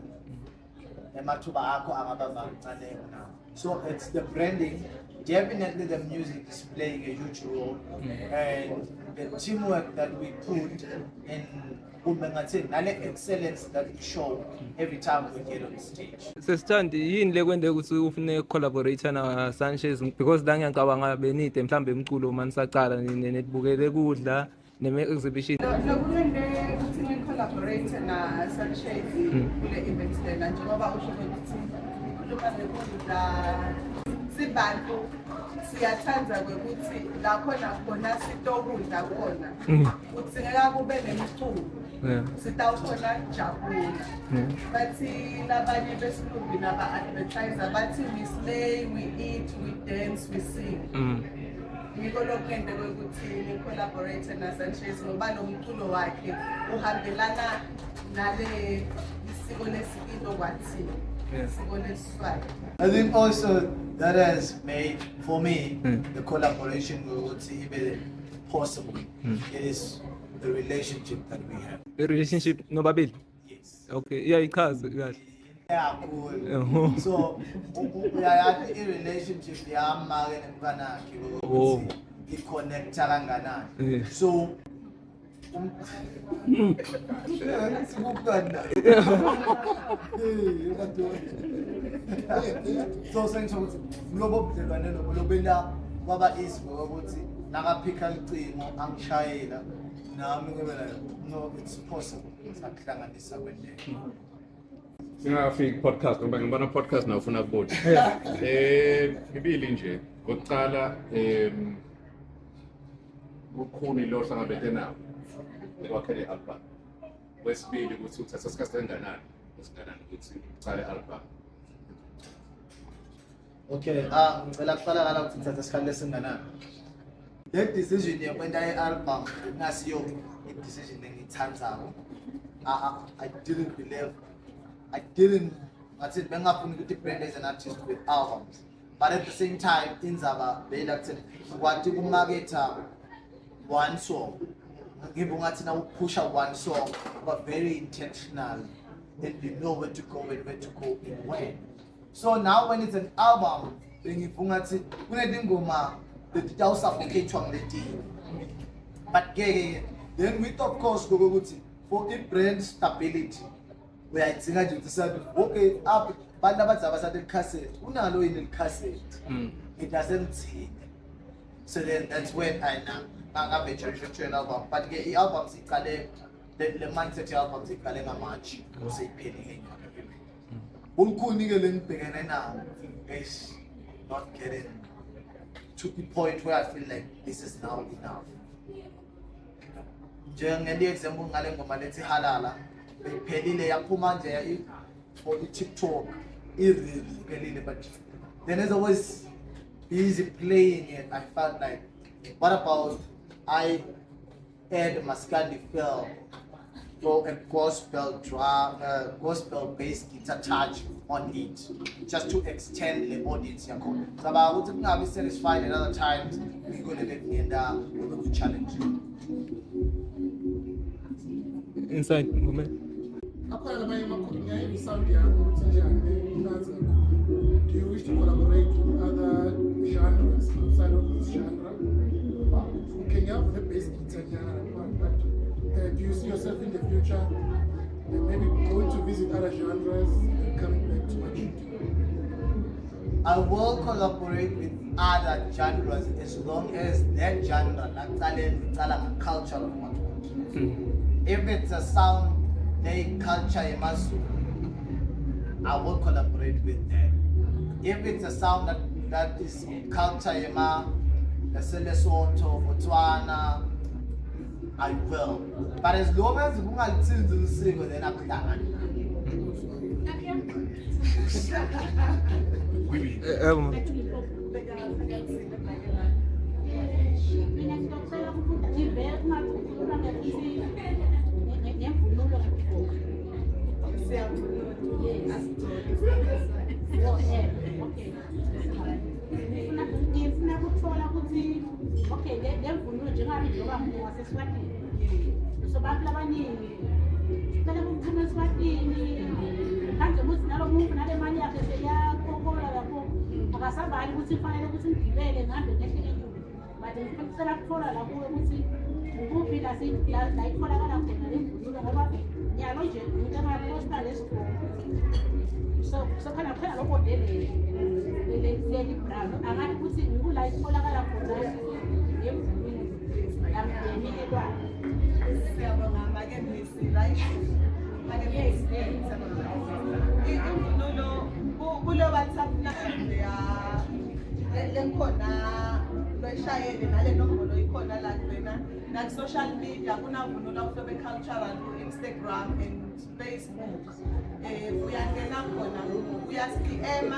emathuba akho angaba mancane now. So it's the branding. Definitely the music is playing a huge role, and the teamwork that we put in the excellence that we show every time we get on stage. Sesithandi yini lekwende ukuthi ufune collaborator na Sanchez because la ngiyacabanga benide mhlambe emculo manisaqala netibukele kudla neme-exhibition. Nokulende ukuthi ngi-collaborate na Sanchez kule event lena njengoba usho ukuthi ikhuluma ngekudla sibantu siyathanda ukuthi la khona sitokudla khona kudzingeka kube nemculo sitawukhona jabula bathi labanye besilumbi naba-advertiser bathi we slay, we eat, we dance, we sing. Ngiko lokende ukuthi ni-collaborate na Sanchez ngoba lo mculo wakhe uhambelana nale isiko lesikilo kwathi. I think also that has made, for me, the collaboration with be possible. It is the relationship that we have. The relationship no babil. Yes. Okay. Yeah, because yeah. Yeah, cool. So we are at a relationship. Yeah, married and Oh. We connect kangana. Yeah. So. So sengisho ukuthi lobo budlelwane lobo lobela kwaba easy ukuthi nakaphika licimo angishayela nami ngibela no it's possible sakuhlanganisa kwendlela. Singafika podcast ngoba ngibona podcast na ufuna kubuthi. Ngibili nje. Ngokuqala ukukhuni lo hlangabethe nawo. Ekwakhele album. Wesibili ukuthi uthatha isikhathi enganani ukuthi uqale album. Okay, ngicela kuqala ngala ukuthi ngithatha isikhathi lesinganani. The decision yokwenda i-album ngasiyo i-decision engiyithandayo. I didn't believe, I said bengafuni ukuthi brand as an artist with albums. But at the same time, inzaba beyila kuthi kwathi kumarketa one song. Give now push out one song, but very intentional, and you know where to go and where to go and when. So now when it's an album, then you but then with of course for the brand stability, we are decided okay up but the cassette, it doesn't see. So then that's when I now have a church album, but the album the mindset album is March, say penny. Now is not getting to the point where I feel like this is now enough. During the example, halala, for the TikTok, but then there's always busy playing it. I felt like, what about I add Maskandi Phil or a gospel based guitar touch on it, just to extend the audience. So I wouldn't be satisfied at other times. We're going to let me end up with a challenge. Inside, woman. Do you wish to collaborate with other genres outside of this genre? Can you have the basic but do you see yourself in the future maybe going to visit other genres and coming back to what you do? I will collaborate with other genres as long as that genre, like talent, culture. If it's a sound, they culture, I will collaborate with them. If it's a sound that is culture, Lesotho, Botswana, I will. But as long as you don't then I'm Mina ngicela ukuthi ngivele uma ukhuluma ngemvunulo ngakho. Ngifuna ukuthola ukuthi okay le mvunulo njengabe njengoba mina waseSwatini. So bantu abaningi sicela ukuphuma eSwatini. Kanti ukuthi nalo muntu nale mali yakhe seyakhokhola lapho akasabali ukuthi kufanele ukuthi ngigibele ngihambe ngehlike nje. Manje ngifuna ukuthola lapho ukuthi ukuphi la itholakala khona le mvunulo ngoba nyalo nje umuntu angaposta lesikole. So khona phela lokho leli brand angathi ukuthi ngikula itholakala khona emvunulo yamdeni ekwayo. Siyabonga make Misi, right? Make Misi. Imvunulo kulo WhatsApp number ya lenkhona loyishayele nale nombolo ikhona la kuwena na social media kunavunulo uhlobe cultural Instagram and Facebook. Uyangena khona uyasdm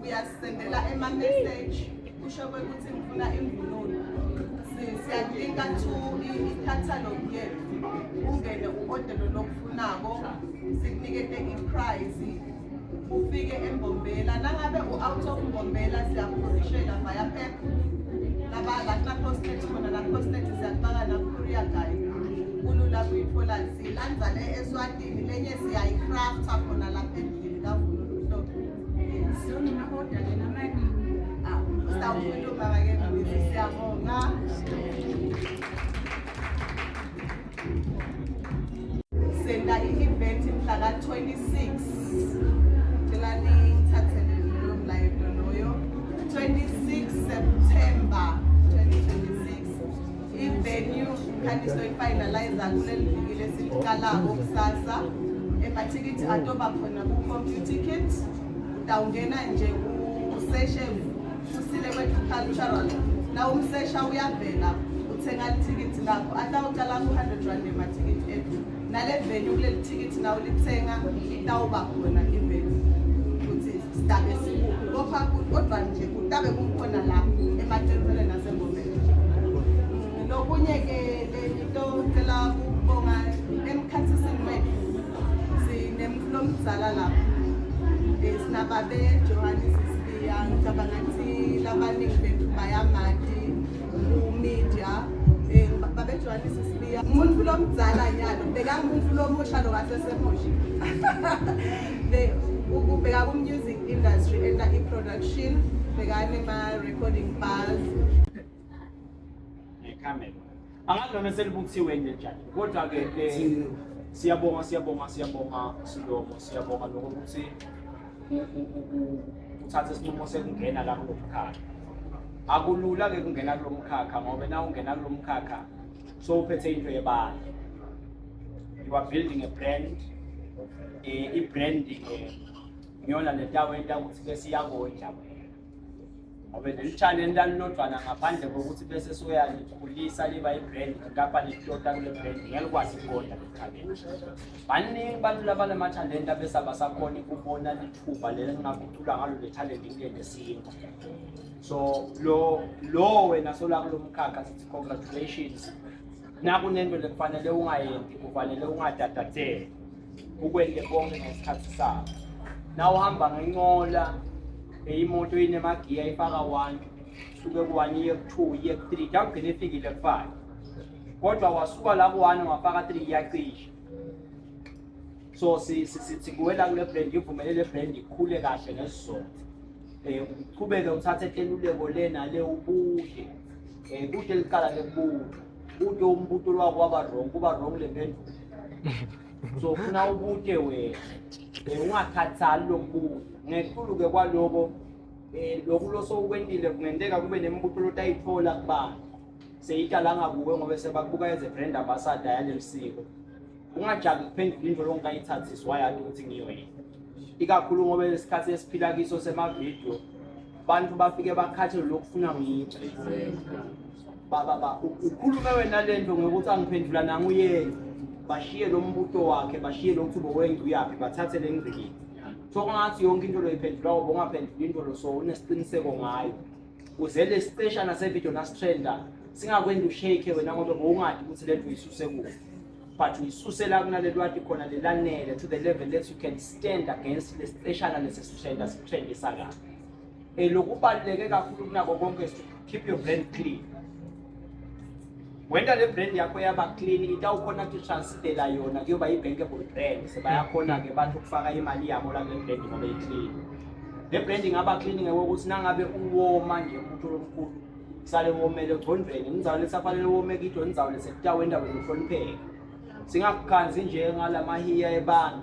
uyasendela message usho ukuthi ngifuna imvunulo. Siyalinka to i-catalog yethu ungene u-odele lokufunako sikunikete i-price ufike eMbombela nangabe u-out of Mbombela siyakuphosishela via app la postnet khona la postnet siyakufaka na-courier guide kulula kuyithola silanza le eSwatini lenye siyayi-crafta khona lapha endlini kavunulo sawukhuluma make Misi, siyabonga. Senda i-event mhla ka-26 celani ngithathele loyo mlayezo loyo 26 September 2026 i-venue kanti sizoyi-finalize kuleli viki lesiqalako kusasa emathikithi atoba khona ku-CompuTicket utawungena nje useshe usile kwethu cultural na umsesha uyavela uthenga ithikithi lakho atawuqala ku-100 rand emathikithi ethu nale venue kuleli thikithi nawo lithenga itawuba khona ivenue ukuthi sitabe sikuphi kodwa nje kutabe kukhona la ematenzele naseMbombela. Lokunye-ke lento cela ukubonga emkhathisini wethu sinemfulomzala lapho sinababe Johannes ngicabanga ukuthi labaningi bethu bayamati ku-media babeJohannes Sibiya umuntu lomdzala nyalo bekamuntu lomusha lo kasesemusha ubeka ku-music industry enda i-production bekanema-recording bars. Camera. Angazi noma selibuthiwe nje njani. Kodwa-ke siyabonga Silomo, siyabonga lokho ukuthi uthathe isinqumo sekungena la kulo mkhakha. Akulula-ke kungena kulo mkhakha ngoba na ungena kulo mkhakha so uphethe into yebala. You are building a brand. I-branding ngiyona lento awenta ukuthi ke siyakonja. Ngoba leli channel lodwana ngaphandle kokuthi bese soyalikhulisa liba i-brand ngapha lihlota kule brand ngelikwazi ikonda lekhaya. Baningi abantu labana ma-talent abesabasakhona ukubona lithuba leli ngakhuthula ngalo le talent ngeke sinto. So lo wena sola kulo mkhakha sithi congratulations. Nakunento lekufanele ungayendi kufanele ungadadathele. Ukwende konke ngesikhathi sakho. Na uhamba ngenqola imoto inemagiya ifaka 1 suke ku1 iye ku2 iye ku3 dawugcina efikile ku5 kodwa wasuka la ku1 wafaka 3 iyacisha. So sithi kuwela kule brand ivumelele brand ikhule kahle ngesizotha uqhubeke uthathe inhleluleko lena le ubude kude liqala lekubude ude umbuto lwako kuba wrong le mpendulo. So ufuna ubude wena ungakhathali lokubude ngekhulu-ke kwaloko lokhu losokwendile kungenteka kube nembuto lotayithola kubani seyitala ngakuwe ngoba sebakubuka as a brand ambassador yaleli siko. Ungajabi kuphendula into longayithathi siwayazi ukuthi ngiyoyini ikakhulu ngoba lesikhathi esiphila kiso semavideo abantu bafike bakhathele lokufuna ngiyiphi ukhulume wena lento ngokuthi angiphendula nanguyena bashiye lo mbuto wakhe bashiye lo mthubo wengi uyapi bathathe lengcikini so kungathi yonke into loyiphendula ngoba ungaphendula into lo so unesiqiniseko ngayo uzele station nasevideo nasitrenda singakwenza ushake wena ngoba bowungadi ukuthi lento uyisuse kuwe but uyisuse la kunalelo wathi khona lelanele to the level that you can stand against the station nesesitrenda sitrend isaka lokubaluleke kakhulu kunako konke keep your brain clean. Wenda le brand yakho yaba clean itawukhona ukutransfera yona kuyoba i-bankable brand sebayakhona ke bantu ukufaka imali yabo la kule brand ngoba i-clean. Le brand ingaba clean ngeke ukuthi nangabe uwoma nje umuntu omkhulu sale womele ugcondweni ngizawu lesafanele wome kidwe ngizawu lesekutawe endaweni uhlonipheke. Singakukhanzi nje ngalamahiya ebantu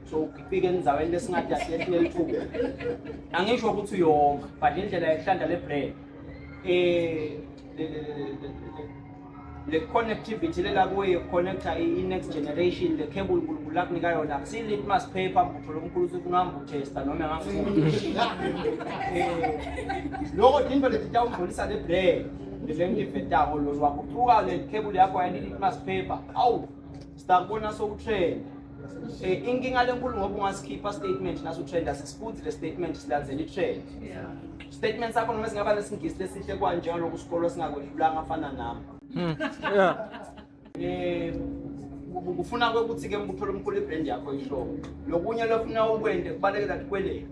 so ukufika enzaweni lesingathi asiyehlele ithuba. Angisho ukuthi uyoma but indlela yokuhlanda le brand the connectivity lela kuwe connector i-next generation the cable uNkulunkulu akunika yona akusi litmus paper mbutholo omkhulu ukuthi ungahamba utesta noma ngangifuna lokho into letita ungcolisa le brand le vetako lo wakuphuka le cable yakho ayini litmus paper awu stabona so utrend inkinga lenkulu ngoba ungasikhipha statement naso trend asisifuthi le statement silandzele trend statement sakho noma singaba lesingisi lesihle kwanje ngaloko isikolo singakwedlulanga afana nami kufuna ukuthi ke mbutholo omkhulu ibrand yakho ishobo lokunye lofuna ukwende kubalekela kukwelete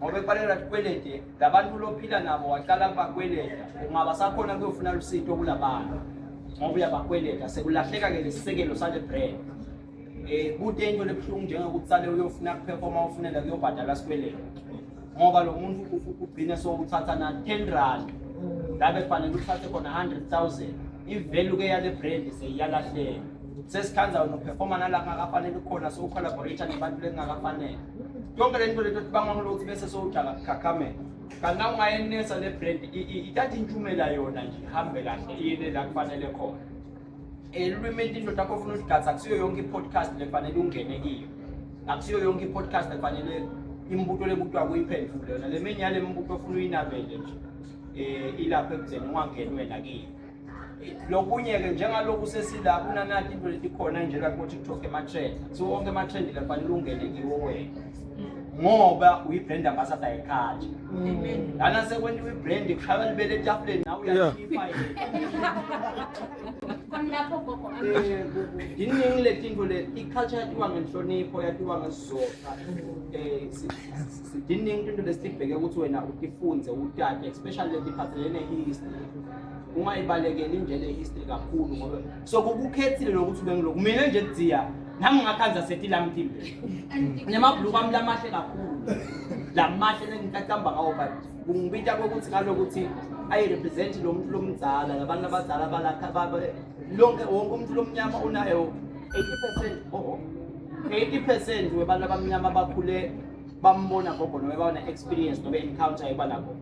ngoba kubalekela kukwelete labantu lophila nabo waqala bakweleta ungaba sakhona kuyofuna lusito kulabantu ngoba uyabakweleta sekulahleka ke lesisekelo sale brand kude into lebuhlungu njengokuthi sale uyofuna kuperforma ufunela kuyobhadala sikwelete ngoba lo muntu ugcina so uthatha na 10 rand ngabe kufanele uthathe khona 100,000 ivalue ke yale brand seyiyalahleka sesikhanza unoperforma nalapha akafanele khona so collaborate nabantu lengakafanele yonke lento leto sibanga ukuthi bese so ujala khakamela kana ungayenesa le brand ithatha intsumela yona nje ihambe kahle iyele la kufanele khona elwimenti into takho ufuna ukugatsa akusiyo yonke i-podcast lefanele ungene kiyo akusiyo yonke i-podcast lefanele imbuto lebutwa kuyiphendule yona le menye yale mbuto ofuna uyinabele nje ilapha ekuzeni ungangeni wena kiyo lokunye ke njengalokhu sesilapha unanathi into letikhona nje la ku TikTok ema-trend so wonke ama-trend lefanele ungene kiwo wena ngoba uyi-brand ambassador ekhaya lana sekwenziwa i-brand kushaya libele etafuleni nawe uyakhipha yiningi letinto le i-culture yatiwa ngenhlonipho yatiwa ngesizotha ziningi into lesibheke ukuthi wena utifunze utate especially letiphathelene ne-history ungayibalekeli nje le-history kakhulu ngoba so kukukhethile lokuthi ube ngiloku mina nje dziya nami ngakhanza sethi la mtimbe nemabhuluku ami lamahle kakhulu lamahle lengicacamba ngawo but kungibita kokuthi ngalokuthi ayi-represent lo muntu lomdzala labantu abadzala balakha lonke wonke umuntu lomnyama unayo 80% webantu abamnyama bakhule bambona gogo noma babona experience noma encounter ebalakho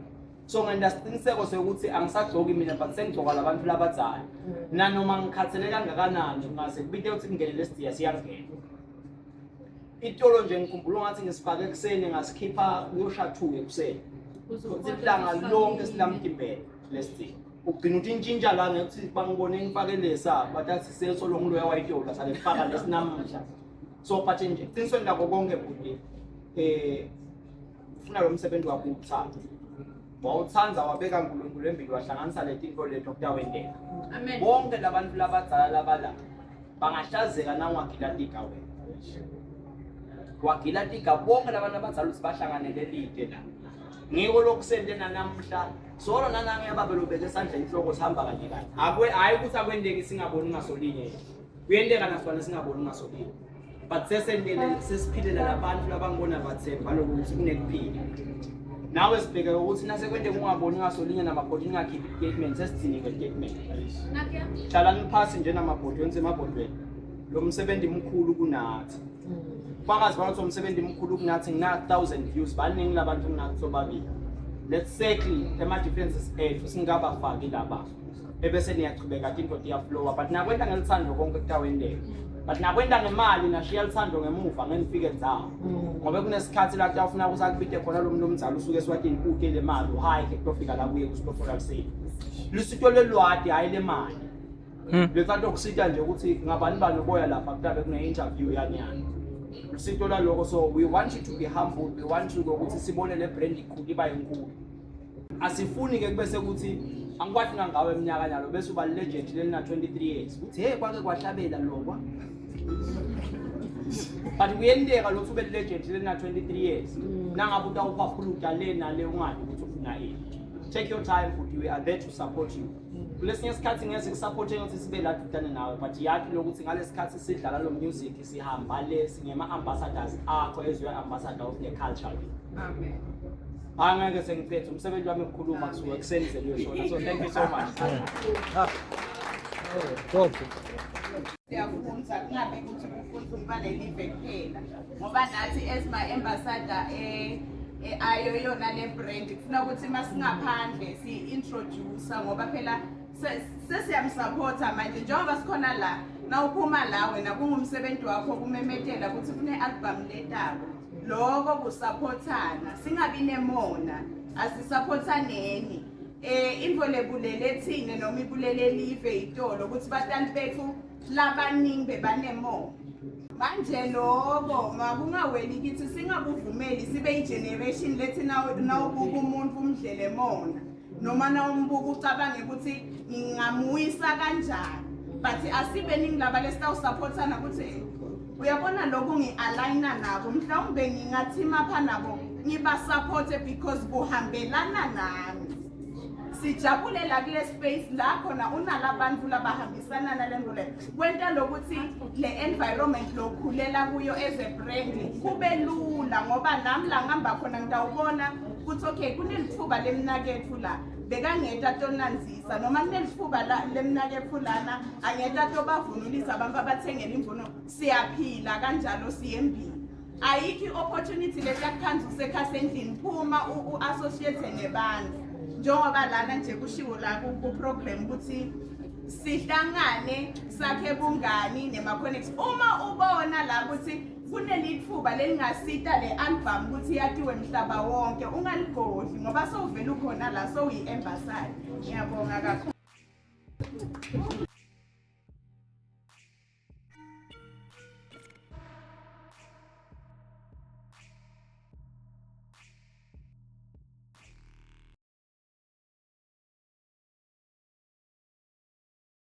so ngenda siqiniseko sokuthi angisagcoki mina but sengigcoka labantu labadzala nanoma ngikhathele kangakanani ngase kubite ukuthi kungenele lesidiya siyangena itolo nje ngikhumbula ngathi ngisifake ekseni ngasikhipha kuyosha 2 ekuseni ukuthi langa lonke silamtimbele lesidiya ugcina uthi intshintsha la ngekuthi bangibone ngifake lesa batathi seso longulo yawayitola sale ngifaka lesinamuhla so but nje qinisweni lakho konke buti ufuna lo msebenzi wakho ukuthatha wawuthanza wabeka uNkulunkulu embili wahlanganisa letinto lethu okutawendeka amen bonke labantu labadzala labala bangahlazeka nawungagilatika wena wagilatika bonke labantu abadzala ukuthi bahlanganele lide la ngiko lokusentena namhla solo nanange ababelobeke esandla inhloko sihamba kanye kanye hayi ukuthi akwendeki singaboni ngasolinye kuyendeka nasibona singaboni ngasolinye but sesendele sesiphilela labantu labangibona bathemba lokuthi kunekuphila nawe sibheke ukuthi nasekwende kungaboni ngasolinye namabhodi ningakhiphi statement sesithini statement hlala niphasi nje namabhodi wenze emabhodweni lo msebenzi mkhulu kunathi fakazi bathi umsebenzi mkhulu kunathi ngina 1000 views baningi labantu kunathi sobabili let's say ema differences ethu singaba faki laba ebese niyachubeka into iyaflow but nakwenda ngelithando konke kutawendeka but nakwenda ngemali nashiya lithando ngemuva ngenifike nzawo ngoba kunesikhathi la kutafuna kusakubite khona lo muntu omdzala usuke eswatini kuke le mali uhayi ke kutofika la kuye kusitofora kuseni lusito lelwadi hayi le mali lethanto kusita nje ukuthi ngabani bani boya lapha kutabe kune interview yanyana Usito laloko, so we want you to be humble, we want you ukuthi sibone le brand ikhulu iba inkulu. Asifuni ke kube sekuthi angikwathi ngawe eminyaka nyalo bese uba legend lena 23 years. Uthi hey kwake kwahlabela lokwa. But kuyendeka lokho ube legend lena 23 years. Nangabe utawuphapuluka lena le ungadi ukuthi ufuna ini. Take your time, we are there to support you. Kulesinye isikhathi ngeke sikusupport ukuthi sibe la dutane nawe, but yathi lokuthi ngalesikhathi sidlala lo music sihamba le singema ambassadors akho ezwe ambassador of the culture. Amen. Angeke sengiphethe umsebenzi wami ukukhuluma kusuka kusenzelwe sona. So thank you so much. Siyafunza kungabe ukuthi ufunza umbane live kuphela ngoba nathi as my ambassador ayo yona le brand kufuna ukuthi masingaphandle si introduce ngoba phela sesiyamsupporta manje njengoba sikhona la nawuphuma la wena kungumsebenzi wakho kumemetela ukuthi kune album letako lokho kusupportana singabi nemona asisupportaneni info lebulele thine noma ibulele live itolo ukuthi batali bethu labaningi bebanemo manje lokho makungaweli kithi singakuvumeli sibe igeneration lethi nawubuka umuntu umdlele mona noma nawumbuka ucabange ukuthi ngingamuyisa kanjani but asibe ningi laba lesitawu supportana ukuthi uyabona lokho ngialigna nabo mhlawumbe ngingathima pha nabo ngiba support because kuhambelana nami sijabulela kule space la khona unalabantu labahambisana nalento le kwenta lokuthi le environment lokhulela kuyo as a brand kube lula ngoba nami la ngihamba khona ngidawubona ukuthi okay kunelithuba lemnakethu la bekangeta tonanzisa noma kunelithuba lemnakethu lana angeta tobavunulisa abantu abathengela imvuno siyaphila kanjalo siyembili ayikho opportunity lesiyakhanza usekhasendlini phuma uassociate nebantu njengoba lana nje kushiwo la ku program ukuthi sihlangane sakhe bungani nema connects uma ubona la ukuthi kunelithuba lelingasita le album ukuthi yatiwe emhlaba wonke ungaligodli ngoba sowuvela ukhona la so uyi ambassador ngiyabonga kakhulu